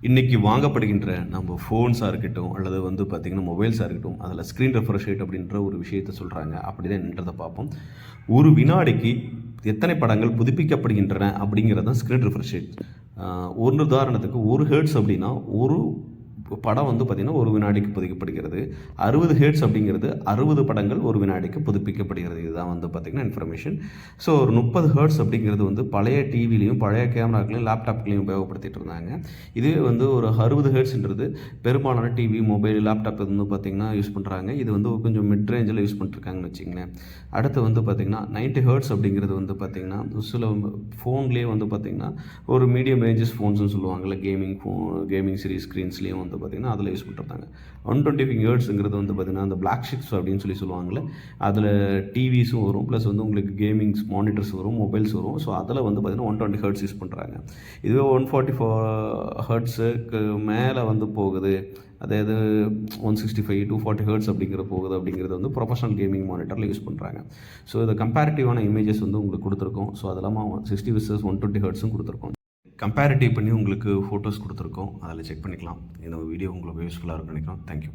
இன்றைக்கி வாங்கப்படுகின்ற நம்ம ஃபோன்ஸாக இருக்கட்டும் அல்லது வந்து பார்த்திங்கன்னா மொபைல்ஸாக இருக்கட்டும் அதில் ஸ்க்ரீன் ரெஃப்ரெஷ் ரேட் அப்படின்ற ஒரு விஷயத்தை சொல்கிறாங்க. அப்படி தான் என்னன்றதை பார்ப்போம். ஒரு வினாடிக்கு எத்தனை படங்கள் புதுப்பிக்கப்படுகின்றன அப்படிங்கிறது தான் ஸ்க்ரீன் ரெஃப்ரெஷ் ரேட். ஒரு உதாரணத்துக்கு 1 ஹெர்ட்ஸ் அப்படின்னா ஒரு படம் வந்து பார்த்திங்கன்னா ஒரு வினாடிக்கு புதுப்பிக்கப்படுகிறது. 60 ஹெர்ட்ஸ் அப்படிங்கிறது 60 படங்கள் ஒரு வினாடிக்கு புதுப்பிக்கப்படுகிறது. இதுதான் வந்து பார்த்திங்கன்னா இன்ஃபர்மேஷன். ஸோ ஒரு 30 ஹெர்ட்ஸ் அப்படிங்கிறது வந்து பழைய டிவிலையும் பழைய கேமராக்களையும் லேப்டாப்களையும் உபயோகப்படுத்திட்டு இருந்தாங்க. இதுவே வந்து ஒரு 60 ஹெர்ட்ஸ்ன்றது பெரும்பாலான டிவி, மொபைல், லேப்டாப் வந்து பார்த்திங்கன்னா யூஸ் பண்ணுறாங்க. இது வந்து கொஞ்சம் மிட் ரேஞ்சில் யூஸ் பண்ணிட்டுருக்காங்கன்னு வச்சிங்களேன். அடுத்து வந்து பார்த்திங்கன்னா 90 ஹெர்ட்ஸ் அப்படிங்கிறது வந்து பார்த்திங்கன்னா சில ஃபோன்லேயே வந்து பார்த்திங்கன்னா ஒரு மீடியம் ரேஞ்சஸ் ஃபோன்ஸ்னு சொல்லுவாங்கள்ல, கேமிங் சீரிஸ் ஸ்க்ரீன்ஸ்லேயும் வந்து பார்த்திங்கன்னா அதில் யூஸ் பண்ணிருந்தாங்க. 125 ஹெர்ட்ஸுங்கிறது வந்து பார்த்திங்கன்னா அந்த பிளாக் ஷிப்ஸ் அப்படின்னு சொல்லுவாங்கள்ல, அதில் டிவிஸும் வரும், ப்ளஸ் வந்து உங்களுக்கு கேமிங்ஸ் மானிட்டர்ஸ் வரும், மொபைல்ஸ் வரும். ஸோ அதில் வந்து பார்த்திங்கன்னா 120 ஹெர்ட்ஸ் யூஸ் பண்ணுறாங்க. இதுவே 144 ஹெர்ட்ஸுக்கு மேலே வந்து போகுது, அதாவது 165, 240 ஹெர்ட்ஸ் அப்படிங்கிறது வந்து ப்ரொஃபஷனல் கேமிங் மானிட்டரில் யூஸ் பண்ணுறாங்க. ஸோ இதை கம்பேரிட்டிவான இமேஜஸ் வந்து உங்களுக்கு கொடுத்துருக்கோம். ஸோ அது இல்லாமல் 60 vs 120 ஹெர்ட்ஸும் கொடுத்துருக்கோம். கம்பேரிட்டிவ் பண்ணி உங்களுக்கு ஃபோட்டோஸ் கொடுத்துருக்கோம். அதில் செக் பண்ணிக்கலாம். இந்த வீடியோ உங்களுக்கு யூஸ்ஃபுல்லாக இருக்கும்னு நினைக்கிறோம். தேங்க்யூ.